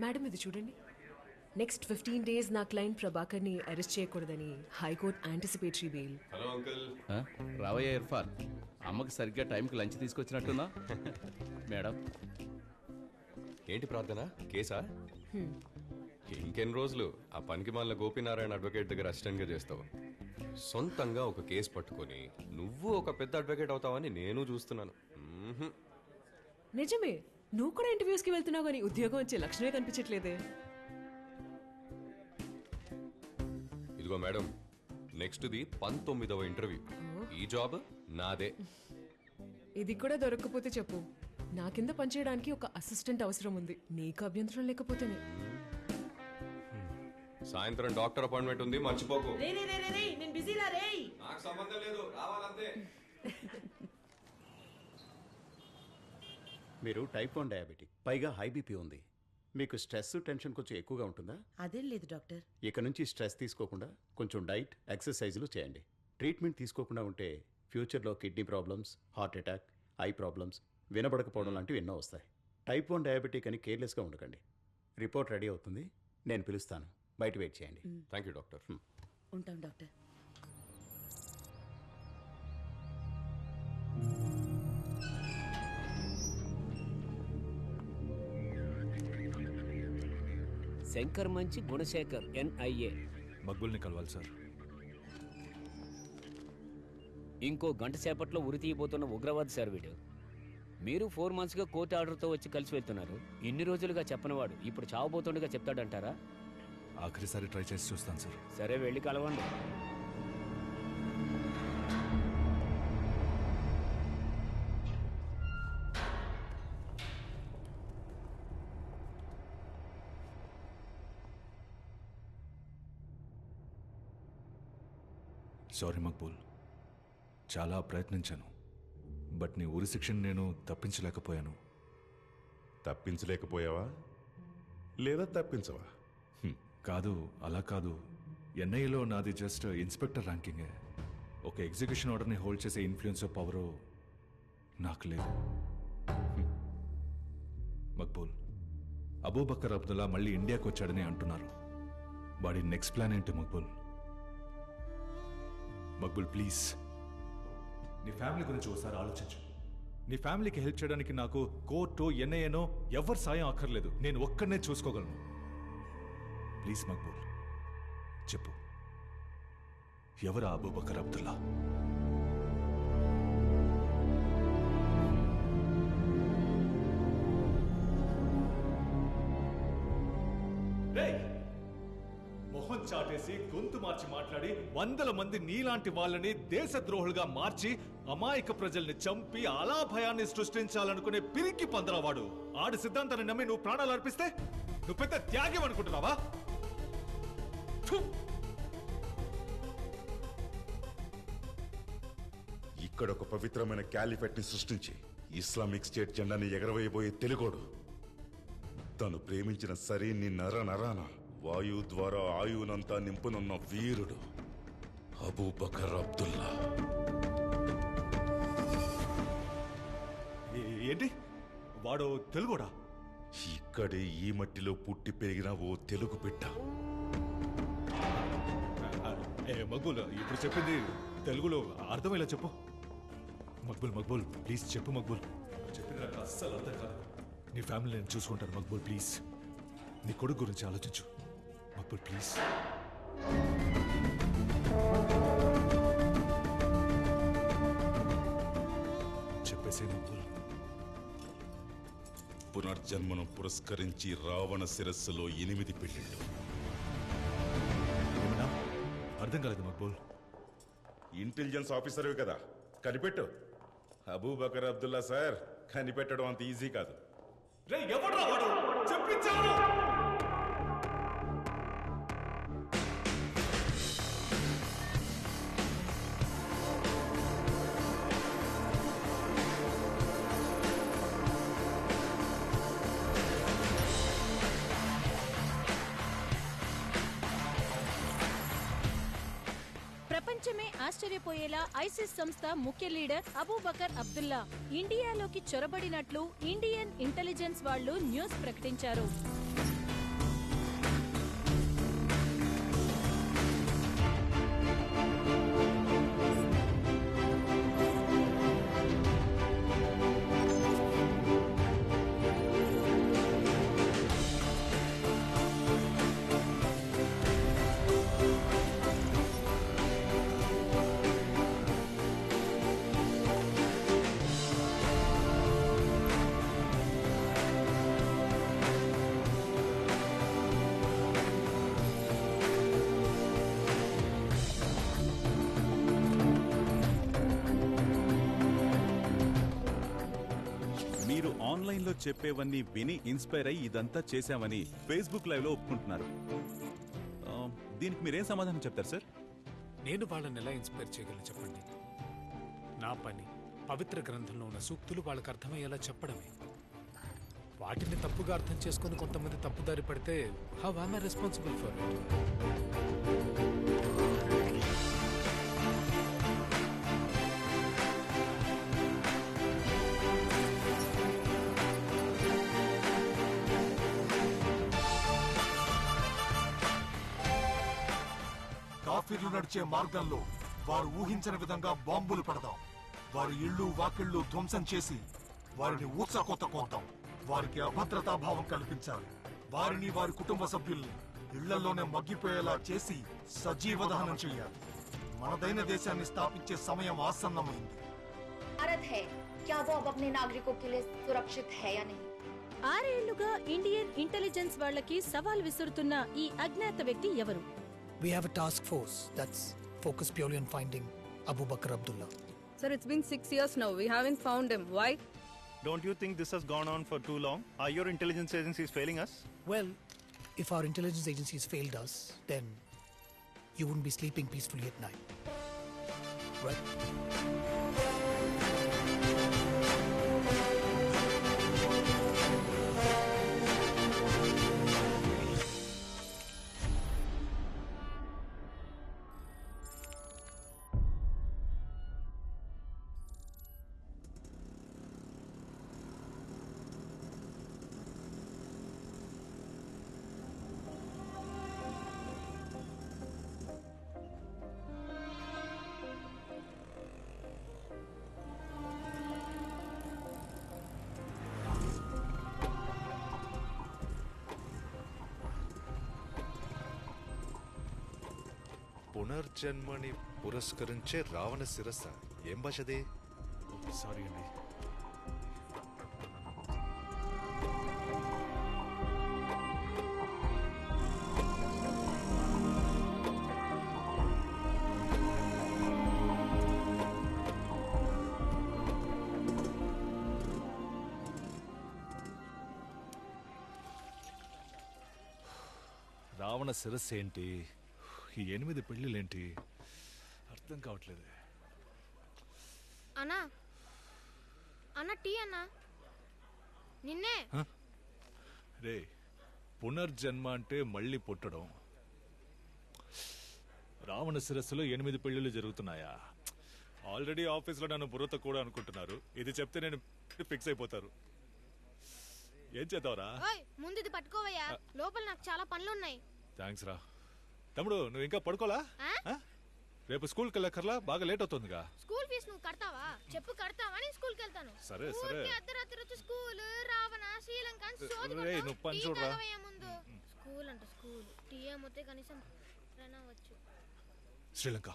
Madam ఇది చూడండి. Next 15 days నా క్లయింట్ ప్రభాకర్ని అరెస్ట్ చేయకూడదని high court anticipatory bail. Hello uncle. రావయ్య ఇర్ఫాన్, అమ్మకి సరిగ్గా టైంకి లంచ్ తీసుకొచ్చినట్టున్నా. మేడం ఏంటి ప్రార్థన, కేసా? ఇంకెన్ని రోజులు ఆ పనికి మాలిన గోపీనారాయణ అడ్వకేట్ దగ్గర అసిస్టెంట్ గా చేస్తావు? సొంతంగా ఒక కేసు పట్టుకొని నువ్వు ఒక పెద్ద అడ్వకేట్ అవుతావని నేను చూస్తున్నాను. నిజమే, నువ్వు కూడా ఇంటర్వ్యూస్ కి వెళ్తున్నావు కానీ ఉద్యోగం వచ్చే లక్షణమే కనిపించట్లేదే. ఇదిగో మేడం, నెక్స్ట్ ది 19వ ఇంటర్వ్యూ. ఈ జాబ్ నాదే. ఇది కూడా దొరకకపోతే చెప్పు, నా కింద పనిచేయడానికి ఒక అసిస్టెంట్ అవసరం ఉంది. నీకు అభ్యంతరం లేకపోతేనే. సాయంత్రం డాక్టర్ అపాయింట్మెంట్ ఉంది, మర్చిపోకు. నేను బిజీలా రే. నాకు సంబంధం లేదు, రావాలంతే. మీరు టైప్ 1 డయాబెటిక్, పైగా హై బీపీ ఉంది. మీకు స్ట్రెస్, టెన్షన్ కొంచెం ఎక్కువగా ఉంటుందా? అదేం లేదు డాక్టర్. ఇక నుంచి స్ట్రెస్ తీసుకోకుండా కొంచెం డైట్, ఎక్సర్సైజులు చేయండి. ట్రీట్మెంట్ తీసుకోకుండా ఉంటే ఫ్యూచర్లో kidney problems, heart attack, eye problems, వినబడకపోవడం లాంటివి ఎన్నో వస్తాయి. టైప్ 1 డయాబెటిక్ అని కేర్లెస్గా ఉండకండి. రిపోర్ట్ రెడీ అవుతుంది, నేను పిలుస్తాను, బయట వెయిట్ చేయండి. Thank you doctor. ఉంటాం డాక్టర్. శంకర్ మంచి గుణశేఖర్ NIA. మక్బుల్ని కలవాలి సార్. ఇంకో గంట సేపట్లో ఉరి తీయబోతున్న ఉగ్రవాది సార్ వీడు. మీరు 4 monthsగా కోర్టు ఆర్డర్తో వచ్చి కలిసి వెళ్తున్నారు. ఇన్ని రోజులుగా చెప్పనివాడు ఇప్పుడు చావబోతుండగా చెప్తాడంటారా? ఆఖరిసారి ట్రై చేసి చూస్తాను సార్. సరే, వెళ్ళి కలవండి. సారీ మక్బూల్, చాలా ప్రయత్నించాను, బట్ నీ ఉరి శిక్షను నేను తప్పించలేకపోయాను. తప్పించలేకపోయావా లేదా తప్పించవా? కాదు, అలా కాదు. NIAలో నాది జస్ట్ ఇన్స్పెక్టర్ ర్యాంకింగే. ఒక ఎగ్జిక్యూషన్ ఆర్డర్ని హోల్డ్ చేసే ఇన్ఫ్లుయెన్స్ పవరు నాకు లేదు. మక్బూల్, అబూబకర్ అబ్దుల్లా మళ్ళీ ఇండియాకి వచ్చాడని అంటున్నారు. వాడి నెక్స్ట్ ప్లాన్ ఏంటి మక్బూల్? మక్బుల్ ప్లీజ్, నీ ఫ్యామిలీ గురించి ఒకసారి ఆలోచించు. నీ ఫ్యామిలీకి హెల్ప్ చేయడానికి నాకు కోర్టు, NIAనో ఎవరి సాయం అక్కర్లేదు. నేను ఒక్కడనే చూసుకోగలను. ప్లీజ్ మక్బుల్, చెప్పు, ఎవరా అబూబకర్ అబ్దుల్లా? మొహం చాటేసి గొంతు మార్చి మాట్లాడి 100 మంది నీలాంటి వాళ్ళని దేశద్రోహులుగా మార్చి అమాయక ప్రజల్ని చంపి అలా భయాన్ని సృష్టించాలనుకునే పిరికి పందరవాడు. ఆడి సిద్ధాంతాన్ని నమ్మి నువ్వు ప్రాణాలు అర్పిస్తే నువ్వు పెద్ద త్యాగం అనుకుంటున్నావా? ఇక్కడ ఒక పవిత్రమైన క్యాలిఫెట్ ని సృష్టించి ఇస్లామిక్ స్టేట్ జెండాని ఎగరవేయబోయే తెలుగోడు, తను ప్రేమించిన సరీని నర నరాన వాయువు ద్వారా ఆయువునంతా నింపునున్న వీరుడు అబూబకర్ అబ్దుల్లా. ఏంటి, వాడు తెలుగుడా? ఇక్కడే ఈ మట్టిలో పుట్టి పెరిగిన ఓ తెలుగు బిడ్డ. మక్బూల్, ఇప్పుడు చెప్పింది తెలుగులో అర్థమయ్యేలా చెప్పు. మక్బూల్ ప్లీజ్ చెప్పు. మక్బూల్, చెప్పింది నాకు అస్సలు అర్థం కాదు. నీ ఫ్యామిలీ నేను చూసుకుంటాను మక్బూల్. ప్లీజ్, నీ కొడుకు గురించి ఆలోచించు మక్బూల్, ప్లీజ్. చెప్పేసే మక్బూల్. పునర్జన్మను పురస్కరించి రావణ శిరస్సులో 8 పెళ్లిళ్ళు. ఏమన్నా అర్థం కాలేదు మక్బూల్. ఇంటెలిజెన్స్ ఆఫీసర్వి కదా, కనిపెట్టు. అబూబకర్ అబ్దుల్లా సార్, కనిపెట్టడం అంత ఈజీ కాదు. ఎవడ్రా వాడు? చెప్పించాను. ప్రపంచమే ఆశ్చర్యపోయేలా ఐసిస్ సంస్థ ముఖ్య లీడర్ అబూబకర్ అబ్దుల్లా ఇండియాలోకి చొరబడినట్లు ఇండియన్ ఇంటెలిజెన్స్ వాళ్ళు న్యూస్ ప్రకటించారు. ఆన్లైన్లో చెప్పేవన్నీ విని ఇన్స్పైర్ అయ్యి ఇదంతా చేశామని ఫేస్బుక్ లైవ్లో ఒప్పుకుంటున్నారు. దీనికి మీరేం సమాధానం చెప్తారు సార్? నేను వాళ్ళని ఎలా ఇన్స్పైర్ చేయగలను చెప్పండి? నా పని పవిత్ర గ్రంథంలో ఉన్న సూక్తులు వాళ్ళకి అర్థమయ్యేలా చెప్పడమే. వాటిని తప్పుగా అర్థం చేసుకొని కొంతమంది తప్పుదారి పడితే how am I responsible for it? కాఫీర్లు నడిచే మార్గంలో వారు ఊహించని విధంగా బాంబులు పెడదాం. వారి ఇళ్ళు వాకిళ్ళు ధ్వంసం చేసి వారిని ఊచకోత కోద్దాం. వారికి అభద్రతా భావం కల్పించాలి. వారిని వారి కుటుంబ సభ్యుల్ని ఇళ్లలోనే మగ్గిపోయేలా చేసి సజీవ దహనం చేయాలి. మనదైన దేశాన్ని స్థాపించే సమయం ఆసన్నమైంది. भारत है क्या वो अब अपने नागरिकों के लिए सुरक्षित है या नहीं? 6 ఏళ్లుగా ఇండియన్ ఇంటెలిజెన్స్ వాళ్ళకి సవాల్ విసురుతున్న ఈ అజ్ఞాత వ్యక్తి ఎవరు? We have a task force that's focused purely on finding Abu Bakr Abdullah. Sir, it's been 6 years now. We haven't found him. Why? Don't you think this has gone on for too long? Are your intelligence agencies failing us? Well, if our intelligence agencies failed us, then you wouldn't be sleeping peacefully at night. Right? పునర్జన్మని పురస్కరించే Ravana శిరస్స. ఏం భాషదే? Sorry అండి. రావణ శిరస్సు ఏంటి? ఈ 8 పెళ్ళిళ్ళేంటి? అర్థం కావట్లేదు. అన్నా అన్న tea అన్నా నిన్నే. రే, పునర్జన్మ అంటే మళ్ళీ పుట్టడం. రావణ శిరస్సులో 8 పెళ్ళిళ్ళు జరుగుతున్నాయా? ఆల్రెడీ ఆఫీస్లో నన్ను బుర్రతో కూడా అనుకుంటున్నారు. ఇది చెప్తే నేను ఫిక్స్ అయిపోతారు. ఏం చేద్దావురా? ముందు ఇది పట్టుకోవయ్యా, లోపల నాకు చాలా పనులున్నాయి. థ్యాంక్స్ రా. తమ్ముడు, నువ్వు ఇంకా పడుకోలా? రేపు స్కూల్కి వెళ్ళక్కర్లా? బాగా లేట్ అవుతుందిగా. స్కూల్ ఫీజు నువ్వు కడతావా? చెప్పు కడతావా? నేను స్కూల్కి వెళ్తాను. సరే సరే. అర్ధరాత్రి వచ్చి స్కూల్ రావణ శ్రీలంక నువ్వు పని చూడరా. ముందు స్కూల్ అంటే స్కూల్ టీ అమ్మితే కనీసం వచ్చు. శ్రీలంక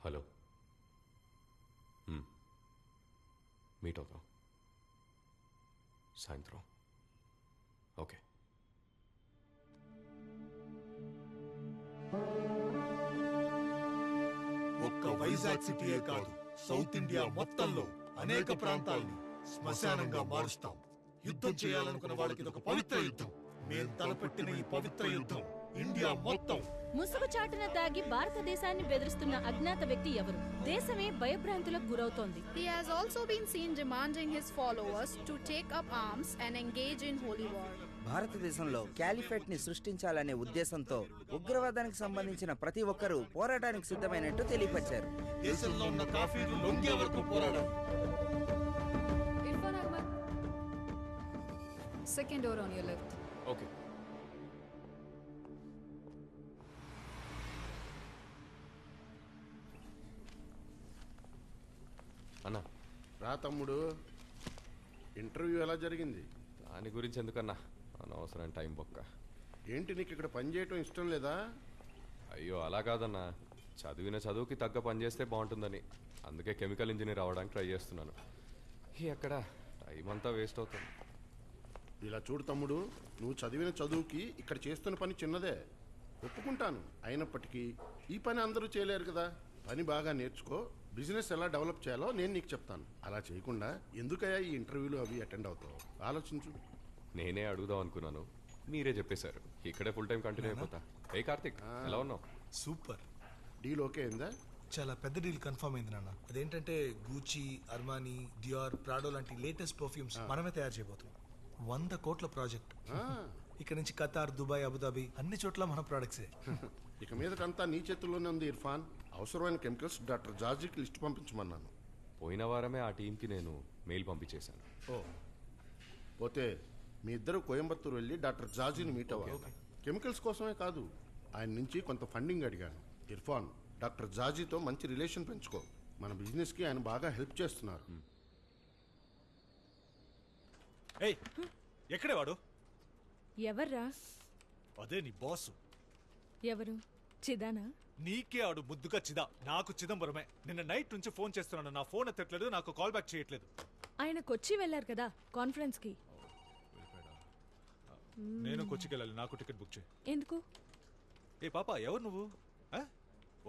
హలో, మీట్ అవుతాం సాయంత్రం. ఓకే. ఒక్క వైజాగ్ సిటీయే కాదు, సౌత్ ఇండియా మొత్తంలో అనేక ప్రాంతాల్ని శ్మశానంగా మారుస్తాం. యుద్ధం చేయాలనుకున్న వాళ్ళకి ఇది ఒక పవిత్ర యుద్ధం. మేం తలపెట్టిన ఈ పవిత్ర యుద్ధం ఇండియా మొత్తం. ముసుగు చాటున దాగి భారతదేశాన్ని బెదిరిస్తున్న అజ్ఞాత వ్యక్తి ఎవరు? దేశమే భయభ్రాంతులకు గురవుతోంది. He has also been seen demanding his followers to take up arms and engage in holy war. భారతదేశంలో క్యాలిఫేట్ ని సృష్టించాలనే ఉద్దేశంతో ఉగ్రవాదానికి సంబంధించిన ప్రతి ఒక్కరూ పోరాటానికి సిద్ధమైనట్టు తెలియపరిచారు. దేశంలో ఉన్న కాఫీలు లొంగే వరకు పోరాడాలి. Second door on your left. Okay. ఎరా తమ్ముడు, ఇంటర్వ్యూ ఎలా జరిగింది? దాని గురించి ఎందుకన్నా, అనవసరం టైం బొక్క. ఏంటి నీకు ఇక్కడ పని చేయటం ఇష్టం లేదా? అయ్యో అలా కాదన్నా, చదివిన చదువుకి తగ్గ పని చేస్తే బాగుంటుందని అందుకే కెమికల్ ఇంజనీర్ అవ్వడానికి ట్రై చేస్తున్నాను. ఎక్కడ టైం అంతా వేస్ట్ అవుతుంది. ఇలా చూడు తమ్ముడు, నువ్వు చదివిన చదువుకి ఇక్కడ చేస్తున్న పని చిన్నదే, ఒప్పుకుంటాను. అయినప్పటికీ ఈ పని అందరూ చేయలేరు కదా. పని బాగా నేర్చుకో, బిజినెస్ ఎలా డెవలప్ చేయాలో నేను నీకు చెప్తాను. అలా చేయకుండా ఎందుకయ్యా ఈ ఇంటర్వ్యూలు అవి అటెండ్ అవుతావు? ఆలోచించు. నేనే అడుగుదాం అనుకున్నాను, మీరే చెప్పేశారు. ఇక్కడే ఫుల్ టైం కంటిన్యూ అయిపోతా. ఏ కార్తిక్, ఎలా ఉన్నావు? సూపర్. డీల్ ఓకే అయిందా? చాలా పెద్ద డీల్ కన్ఫర్మ్ అయింది నాన్న. అదేంటంటే గూచి, అర్మానీ, డియార్, ప్రాడో లాంటి లేటెస్ట్ పర్ఫ్యూమ్స్ మనమే తయారు చేయబోతున్నాం. 100 కోట్ల ప్రాజెక్ట్. ఇక్కడ నుంచి ఖతార్, దుబాయ్, అబుదాబి అన్ని చోట్ల మన ప్రోడక్ట్సే. ఇక మీదటంతా నీ చేతుల్లోనే ఉంది ఇర్ఫాన్. అవసరమైన కెమికల్స్ డాక్టర్ జార్జికి లిస్ట్ పంపించమన్నాను. పోయిన వారమే ఆ టీంకి నేను మెయిల్ పంపించేశాను. ఓ పోతే మీ ఇద్దరు కోయంబత్తూరు వెళ్ళి డాక్టర్ జార్జిని మీట్ అవ్వాలి. కెమికల్స్ కోసమే కాదు, ఆయన నుంచి కొంత ఫండింగ్ అడిగాను. ఇర్ఫాన్, డాక్టర్ జార్జితో మంచి రిలేషన్ పెంచుకో. మన బిజినెస్కి ఆయన బాగా హెల్ప్ చేస్తున్నారు. ఏయ్, ఎక్కడే వాడు? ఎవర్రా? అదే నీ బాసు. ఎవరు? చిదానా? నీకే ఆడు ముద్దుగా చిదా, నాకు చిదంబరమే. నిన్న నైట్ నుంచి ఫోన్ చేస్తున్నాను, నా ఫోన్ ఎత్తట్లేదు, నాకు కాల్ బ్యాక్ చేయట్లేదు. ఆయన కొచ్చి వెళ్ళారు కదా కాన్ఫరెన్స్ కి. నేను కొచ్చికి వెళ్ళాలి, నాకు టికెట్ బుక్ చేయి. ఎందుకు? ఏ పాప, ఎవరు నువ్వు?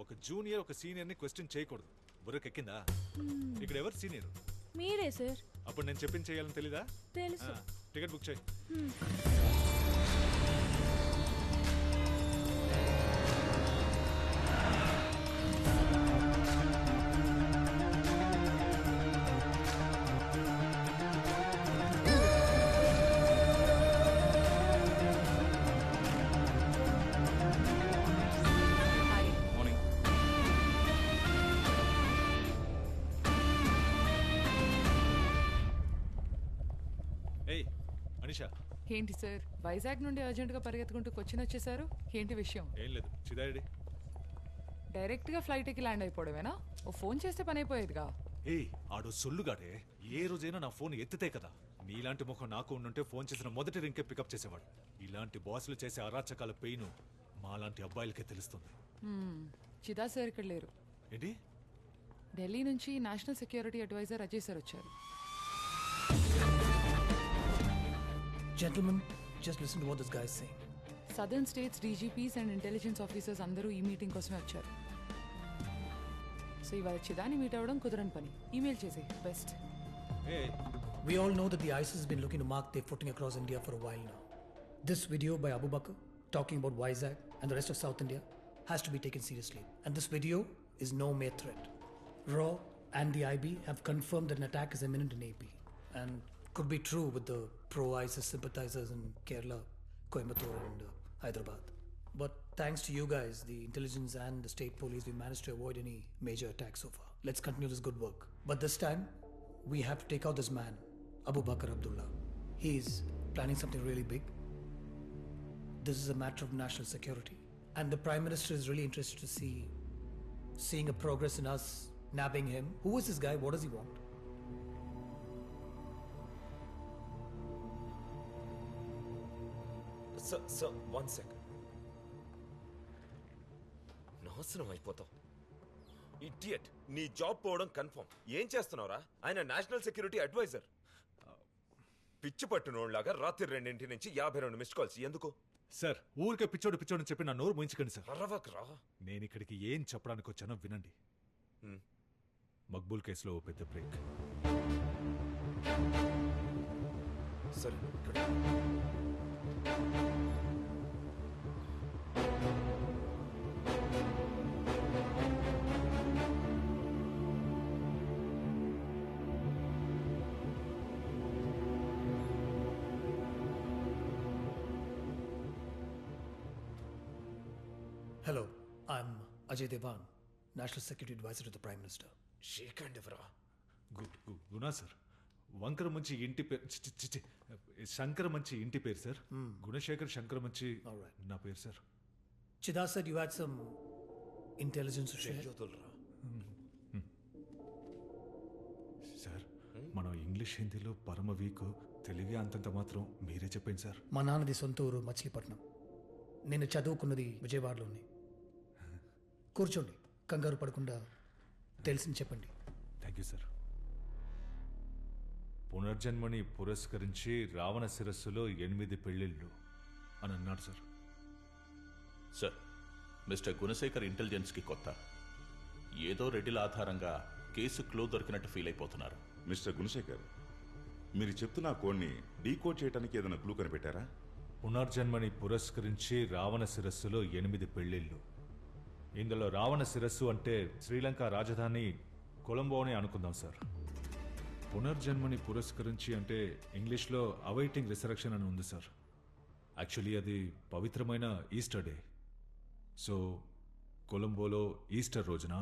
ఒక జూనియర్ ఒక సీనియర్ని క్వశ్చన్ చేయకూడదు. బుర్రకెక్కిందా? ఇక్కడ ఎవరు సీనియర్? మీరే సార్. అప్పుడు నేను చెప్పింది చేయాలని తెలీదా? తెలుసు. టికెట్ బుక్ చేయి. ఏంటి సార్, వైజాగ్ నుండి అర్జెంటుగా పరిగెత్తుకుంటూ కొచ్చిన్ వచ్చేసారు? ఏంటి విషయం? ఏం లేదు, చిదారెడ్డి డైరెక్ట్గా ఫ్లైట్ ఎక్కి ల్యాండ్ అయిపోవడమేనా? ఓ ఫోన్ చేస్తే పని అయిపోయేదిగా. ఏయ్, ఆడు సొల్లుగాడే. ఏ రోజైనా నా ఫోన్ ఎత్తితే కదా. నీలాంటి ముఖం నాకు ఉండుంటే ఫోన్ చేసిన మొదటి రింకే పికప్ చేసేవాడు. ఇలాంటి బాసులు చేసే అరాచకాల పెయిన్ మాలాంటి అబ్బాయిలకే తెలుస్తుంది. చిదా సార్ ఇక్కడ లేరు. ఏంటి? ఢిల్లీ నుంచి national security adviser Ajay sir వచ్చారు. Gentlemen, just listen to what this guy is saying. Southern states DGP's and intelligence officers అందరూ ఈ మీటింగ్ కోసమే వచ్చారు. సో ఇవాళ చిదాని మీట్ అవ్వడం కుదరని పని. ఈమెయిల్ చేసి best. We all know that the ISIS has been looking to mark their footing across India for a while now. This video by Abu Bakr talking about Vizag and the rest of South India has to be taken seriously. And this video is no mere threat. RAW and the IB have confirmed that an attack is imminent in AP. And could be true with the pro-ISIS sympathizers in Kerala, Coimbatore and Hyderabad. But thanks to you guys, the intelligence and the state police, we managed to avoid any major attacks so far. Let's continue this good work. But this time, we have to take out this man, Abu Bakr Abdullah. He's planning something really big. This is a matter of national security. And the Prime Minister is really interested to seeing a progress in us nabbing him. Who is this guy? What does he want? Sir 1 second. నాశనం అయిపోతావు idiot. నీ job పోవడం confirm. ఏం చేస్తున్నావురా? ఆయన national security advisor. పిచ్చి పట్టునోళ్ళలాగా రాత్రి 2 నుంచి 52 మిస్డ్ కాల్స్ ఎందుకు? సార్, ఊరికే పిచ్చోడు పిచ్చోడు చెప్పి నా నోరు మూయించకండి సార్. అరవకరా. నేను ఇక్కడికి ఏం చెప్పడానికి వచ్చానో వినండి. మక్బూల్ కేసులో ఓ పెద్ద బ్రేక్. సరే, ఇక్కడ Hello, I'm Ajay Devan, National Security Advisor to the Prime Minister. షేక్ అండ్ ఎవరా? గునా సార్. వంకర మంచి ఇంటి పేరు శంకర మంచి ఇంటి పేరు సార్. గుణశేఖర్ శంకర మంచి నా పేరు sir. Chida said you had some intelligence to share. Sir, English హిందీలో పరమ వీక్, తెలుగే అంతంత మాత్రం మీరే చెప్పండి సార్. మా నాన్నది సొంత ఊరు మచిలీపట్నం. నేను చదువుకున్నది విజయవాడలోనే. కూర్చోండి, కంగారు పడకుండా తెలిసింది చెప్పండి. Thank you sir. పునర్జన్మని పురస్కరించి రావణ శిరస్సులో 8 పెళ్ళిళ్ళు అని అన్నాడు సార్. సార్, మిస్టర్ గుణశేఖర్ ఇంటెలిజెన్స్కి కొత్త. ఏదో రెడ్డిల ఆధారంగా కేసు క్లూ దొరికినట్టు ఫీల్ అయిపోతున్నారు. మిస్టర్ గుణశేఖర్, మీరు చెప్తున్న కోడ్ని డీకోడ్ చేయడానికి ఏదైనా క్లూ కనిపెట్టారా? పునర్జన్మని పురస్కరించి రావణ శిరస్సులో 8 పెళ్ళిళ్ళు. ఇందులో రావణ శిరస్సు అంటే శ్రీలంక రాజధాని కొలంబోని అనుకుందాం సార్. పునర్జన్మని పురస్కరించి అంటే ఇంగ్లీష్లో అవైటింగ్ రిసరక్షన్ అని ఉంది సార్. యాక్చువల్లీ అది పవిత్రమైన ఈస్టర్ డే. సో కొలంబోలో ఈస్టర్ రోజున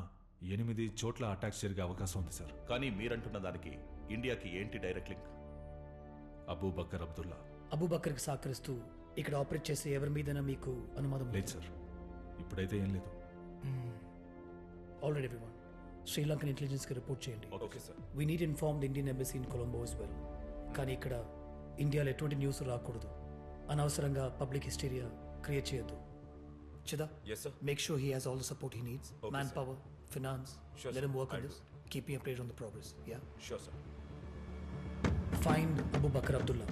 8 చోట్ల అటాక్స్ జరిగే అవకాశం ఉంది సార్. కానీ మీరంటున్న దానికి ఇండియాకి ఏంటి డైరెక్ట్ లింక్? అబూబకర్ అబ్దుల్లా. అబూబకర్కి సహకరిస్తూ ఇక్కడ ఆపరేట్ చేసే ఎవరి మీదైనా మీకు అనుమానం లేదు సార్, ఇప్పుడైతే ఏం లేదు. ఆల్రెడీ ఎవ్రీవన్, శ్రీలంకన్ ఇంటెలిజెన్స్కి రిపోర్ట్ చేయండి. Okay sir. We need inform the Indian embassy in Colombo as well. కానీ ఇక్కడ ఇండియాలో ఎటువంటి న్యూస్ రాకూడదు. అనవసరంగా పబ్లిక్ హిస్టీరియా క్రియేట్ చేయొద్దు. చిదా, Yes, sir. Make sure he has all the support he needs. Okay, man sir. Power, finance, Sure, let sir. Him work on I'll this. Keep me update on the progress. Yeah, sure sir. Find Abu Bakr Abdullah.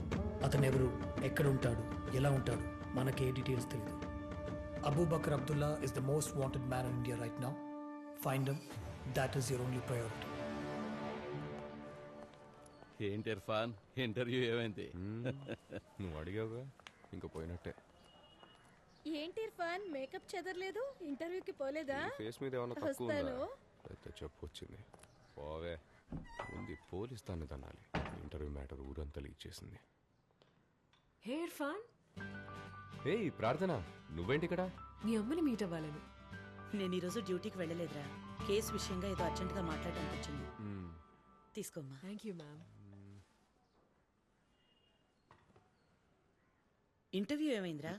అతను ఎవరు, ఎక్కడ ఉంటాడు, ఎలా ఉంటాడు, మనకి ఏ details తెలియదు. Abu Bakr Abdullah is the most wanted man in India right now. Find him. That is your only priority. ఏంటి Irfan, interview ఏమైంది? నువ్వు అడిగావుగా, ఇంకా పోయినట్టే. ఏంటి ఇర్ఫాన్, మేకప్ చెదరలేదు? ఇంటర్వ్యూకి పోలేదా? ఫేస్ మీద ఏమన్నా తక్కువ వస్తాను. ఉందా? అయితే చెప్పు వచ్చింది. పోవే, ఉంది పోలీస్ తాన్ని తనాలి. ఇంటర్వ్యూ మ్యాటర్ ఊరంతా లీక్ చేసింది. హే ఇర్ఫాన్, ఏయ్ ప్రార్థన, నువ్వేంటి ఇక్కడ? మీ అమ్మని మీట్ అవ్వాలని. నేను ఈరోజు డ్యూటీకి వెళ్ళలేదురా. కేసు విషయంగా ఏదో అర్జెంటుగా మాట్లాడడానికి వచ్చింది. తీసుకోమ్మా. Thank you ma'am. ఇంటర్వ్యూ ఏమైందిరా?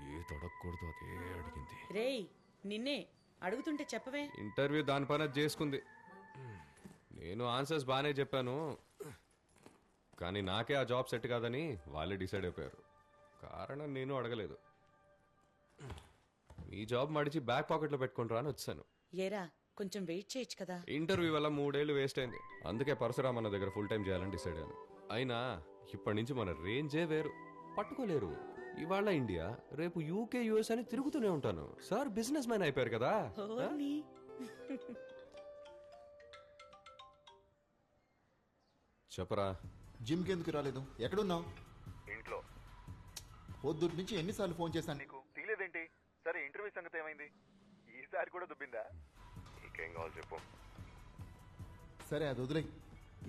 ఏ తొడగకూడదు అదే అడిగింది. రేయ్, నిన్నే అడుగుతుంటే చెప్పవే. ఇంటర్వ్యూ దాని పని అది చేసుకుంది. నేను ఆన్సర్స్ బాగానే చెప్పాను, కానీ నాకే ఆ జాబ్ సెట్ కాదని వాళ్ళే డిసైడ్ అయిపోయారు. కారణం నేను అడగలేదు. మీ జాబ్ మడిచి బ్యాక్ పాకెట్లో పెట్టుకుంటారా అని వచ్చాను. ఏరా, కొంచెం వెయిట్ చేయొచ్చు కదా. ఇంటర్వ్యూ వల్ల 3 ఏళ్ళు వేస్ట్ అయింది. అందుకే పరశురామ్ అన్న దగ్గర ఫుల్ టైం చేయాలని డిసైడ్ అయ్యాను. అయినా ఇప్పటి నుంచి మన రేంజే వేరు, పట్టుకోలేరు. ఇవాళ ఇండియా, రేపు యూకే యుఎస్ అని తిరుగుతూనే ఉంటాను. సార్ బిజినెస్ మ్యాన్ అయిపోయారు కదా. చెప్పరా. జిమ్కి ఎందుకు రాలేదు? ఎక్కడున్నావు? ఇంట్లో. పొద్దుటి నుంచి ఎన్నిసార్లు ఫోన్ చేశాను నీకు తీలేదేంటి? సరే ఇంటర్వ్యూ సంగతి ఏమైంది? ఈసారి కూడా దుబ్బిందా? నీకేం కావాలి చెప్పు. సరే అది వదిలే.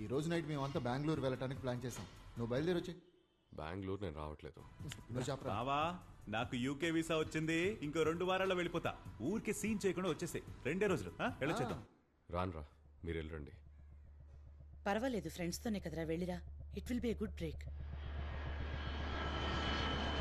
ఈ రోజు నైట్ మేమంతా బెంగళూరు వెళ్ళటానికి ప్లాన్ చేసాం. నువ్వు బయలుదేరి వచ్చే. బెంగళూరు నేను రావట్లేదు. నువ్వు చెప్పరా. బావా, నాకు యూకే వీసా వచ్చింది. ఇంకో 2 వారాల్లో వెళ్ళిపోతా. ఊరికే సీన్ చేయకుండా వచ్చేసాయి. 2 రోజులు వెళ్ళొచ్చేద్దాం. రాన్రా, మీరు వెళ్ళండి. పర్వాలేదు, ఫ్రెండ్స్తోనే కదరా, వెళ్ళిరా. It will be a good break.